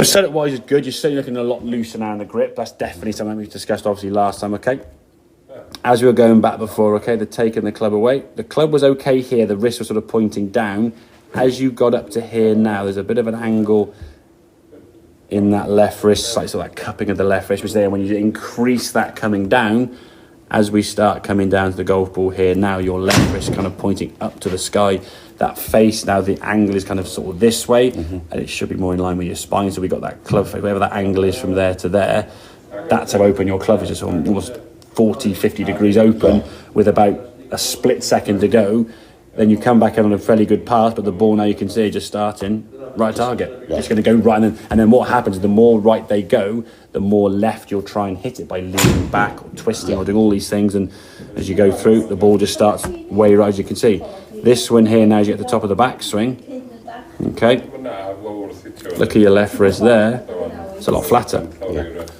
So setup-wise is good. You're certainly looking a lot looser now in the grip. That's definitely something we've discussed, obviously, last time, okay? As we were going back before, okay, they're taking the club away. The club was okay here. The wrist was sort of pointing down. As you got up to here now, there's a bit of an angle in that left wrist, like sort of that cupping of the left wrist was there. When you increase that coming down, as we start coming down to the golf ball here now, your left wrist kind of pointing up to the sky. That face now, the angle is kind of sort of this way, and it should be more in line with your spine. So we got that club face, wherever that angle is from there to there. That's how open your club is. It's almost 40, 50 degrees open with about a split second to go. Then you come back in on a fairly good path, but the ball now you can see just starting right target. It's going to go right, and then what happens is the more right they go, the more left you'll try and hit it by leaning back or twisting or doing all these things. And as you go through, the ball just starts way right, as you can see. This one here now, as you get to the top of the backswing, okay, look at your left wrist there, it's a lot flatter.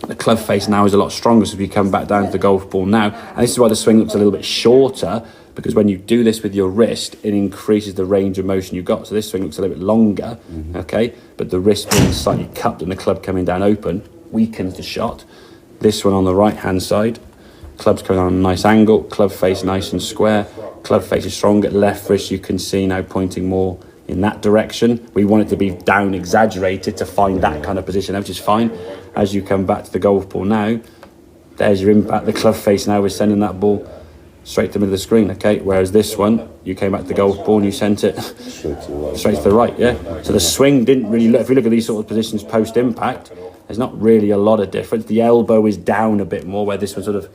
The club face now is a lot stronger, so if you come back down to the golf ball now, and this is why the swing looks a little bit shorter, because when you do this with your wrist, it increases the range of motion you've got. So this swing looks a little bit longer, okay, but the wrist being slightly cupped and the club coming down open weakens the shot. This one on the right-hand side, club's coming on a nice angle, club face nice and square, club face is stronger, left wrist you can see now pointing more in that direction. We want it to be down exaggerated to find that kind of position, which is fine. As you come back to the golf ball now, there's your impact. The club face now is sending that ball straight to the middle of the screen, okay? Whereas this one, you came back to the golf ball and you sent it straight to the right, yeah? So the swing didn't really look, if you look at these sort of positions post-impact, there's not really a lot of difference. The elbow is down a bit more, where this was sort of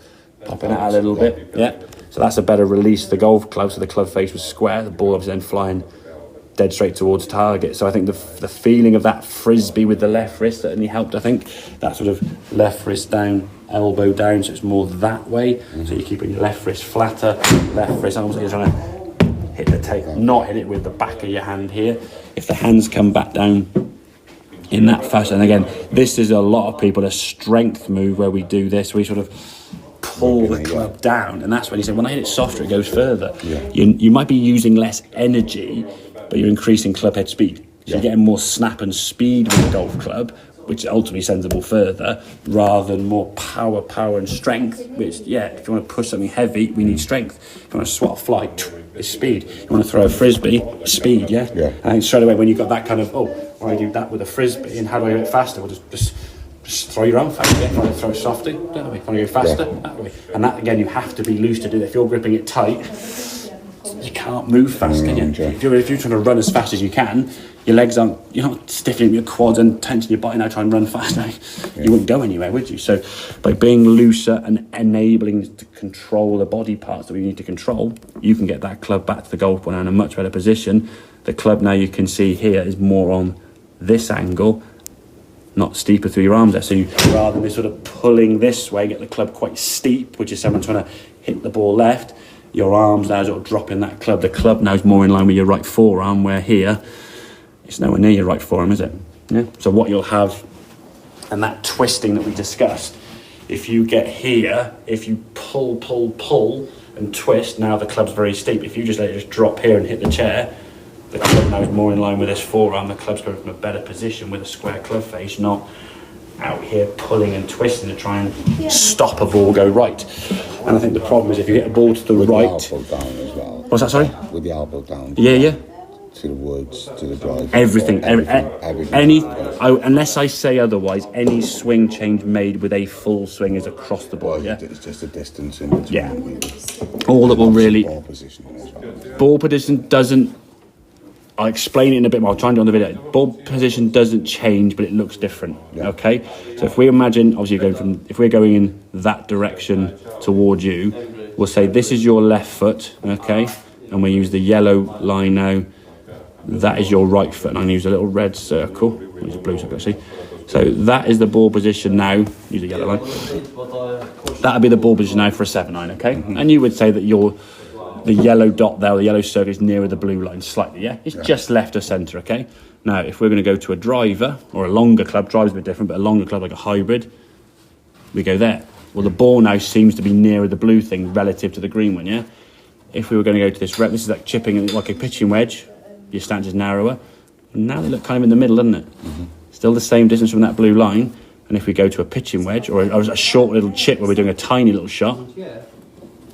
popping out a little bit, yeah? So that's a better release of the golf club, so the club face was square, the ball obviously then flying dead straight towards target. So I think the feeling of that frisbee with the left wrist certainly helped, I think. That sort of left wrist down, elbow down, so it's more that way. So you're keeping your left wrist flatter, left wrist, almost like you're trying to hit the tape, not hit it with the back of your hand here. If the hands come back down in that fashion, and again, this is a lot of people, a strength move where we do this, we sort of pull the club down, and that's when you say, when I hit it softer, it goes further. You might be using less energy, but you're increasing club head speed. So you're getting more snap and speed with the golf club, which ultimately sends the ball further, rather than more power and strength, which, if you want to push something heavy, we need strength. If you want to swat a fly, it's speed. You want to throw a frisbee, speed, And straight away, when you've got that kind of, when I do that with a frisbee, and how do I do it faster? Well, just throw your arm faster. If I want to throw it softly, that way. If I want to go faster, that way. And that, again, you have to be loose to do that. If you're gripping it tight, you can't move fast, can you? If you're trying to run as fast as you can, your legs aren't, you're not stiffening your quads and tension your body now trying to run fast. You wouldn't go anywhere, would you? So by being looser and enabling to control the body parts that we need to control, you can get that club back to the golf ball now in a much better position. The club now you can see here is more on this angle, not steeper through your arms there. So you, rather than sort of pulling this way, get the club quite steep, which is someone trying to hit the ball left, your arms now sort of dropping that club. The club now is more in line with your right forearm, where here, it's nowhere near your right forearm, is it? Yeah. So what you'll have, and that twisting that we discussed, if you get here, if you pull and twist, now the club's very steep. If you just let it just drop here and hit the chair, the club now is more in line with this forearm. The club's going from a better position with a square club face, not out here pulling and twisting to try and stop a ball go right. And I think the problem is if you hit a ball to the right... With the elbow down as well. What's that, sorry? With the elbow down. Yeah. To the woods, to the drive. Everything. Everything. Unless I say otherwise, any swing change made with a full swing is across the ball, It's just a distance in between. Yeah. All that will really... Ball position as well. Ball position doesn't... I'll explain it in a bit more. I'll try and do it on the video. Ball position doesn't change, but it looks different. Okay. So if we imagine, obviously, if we're going in that direction towards you, we'll say this is your left foot. Okay. And we use the yellow line now. That is your right foot, and I'm going to use a little red circle. Use a blue circle, actually. So that is the ball position now. Use a yellow line. That'll be the ball position now for a 7-9. Okay. And you would say that the yellow dot there, the yellow circle, is nearer the blue line slightly, It's just left of centre, okay? Now, if we're going to go to a driver, or a longer club, driver's a bit different, but a longer club like a hybrid, we go there. Well, the ball now seems to be nearer the blue thing relative to the green one, If we were going to go to this is like chipping, like a pitching wedge, your stance is narrower. And now they look kind of in the middle, doesn't it? still the same distance from that blue line. And if we go to a pitching wedge or a short little chip where we're doing a tiny little shot,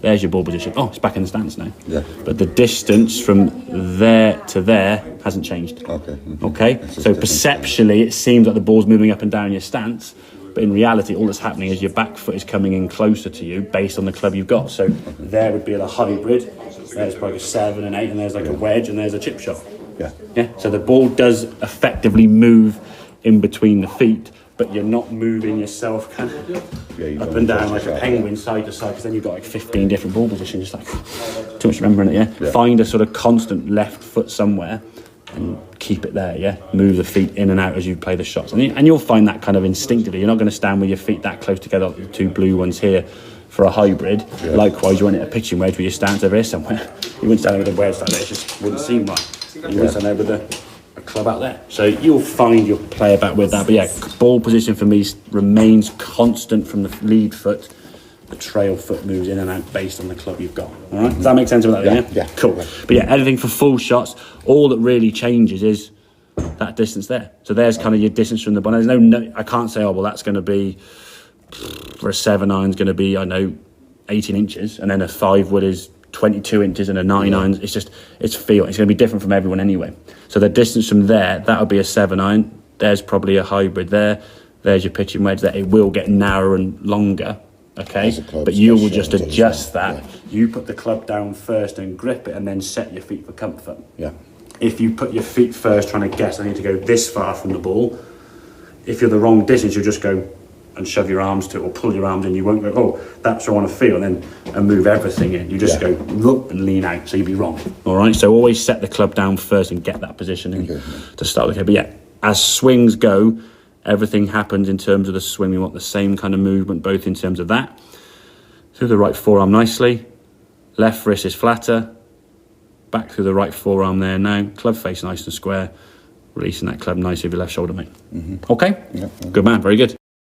there's your ball position. Oh, it's back in the stance now. Yeah. But the distance from there to there hasn't changed. Okay. Okay? So perceptually, it seems like the ball's moving up and down your stance. But in reality, all that's happening is your back foot is coming in closer to you based on the club you've got. So there would be a hybrid. There's probably a 7 and 8, and there's like a wedge, and there's a chip shot. Yeah. Yeah. So the ball does effectively move in between the feet, but you're not moving yourself kind of up and down like a penguin side to side, because then you've got like 15 different ball positions. Just like too much remembering it. Yeah. Find a sort of constant left foot somewhere and keep it there. Yeah. Move the feet in and out as you play the shots, and you'll find that kind of instinctively. You're not going to stand with your feet that close together, like the two blue ones here, for a hybrid. Yeah. Likewise, you want it a pitching wedge with your stance over here somewhere. You wouldn't stand there with a wedge like that, it just wouldn't seem right. You wouldn't stand there with a club out there. So you'll find your player back with that. But yeah, ball position for me remains constant from the lead foot. The trail foot moves in and out based on the club you've got. All right? Does that make sense with that? Yeah. Cool. But yeah, anything for full shots, all that really changes is that distance there. So there's kind of your distance from the ball. There's no, I can't say, oh, well, that's going to be, for a 7-iron is going to be, I know, 18 inches, and then a 5-wood is 22 inches, and a 9-iron, it's feel. It's going to be different from everyone anyway. So the distance from there, that'll be a 7-iron. There's probably a hybrid there. There's your pitching wedge there. It will get narrower and longer, okay? But you will just adjust that. Yeah. You put the club down first and grip it, and then set your feet for comfort. Yeah. If you put your feet first trying to guess, I need to go this far from the ball. If you're the wrong distance, you'll just go and shove your arms to it, or pull your arms in. You won't go, oh, that's what I want to feel, and move everything in. You just go look and lean out, so you'll be wrong. All right, so always set the club down first and get that position in to start with. But yeah, as swings go, everything happens in terms of the swing. We want the same kind of movement, both in terms of that. Through the right forearm nicely. Left wrist is flatter. Back through the right forearm there now. Club face nice and square. Releasing that club nicely with your left shoulder, mate. Okay? Yeah. Good man, very good.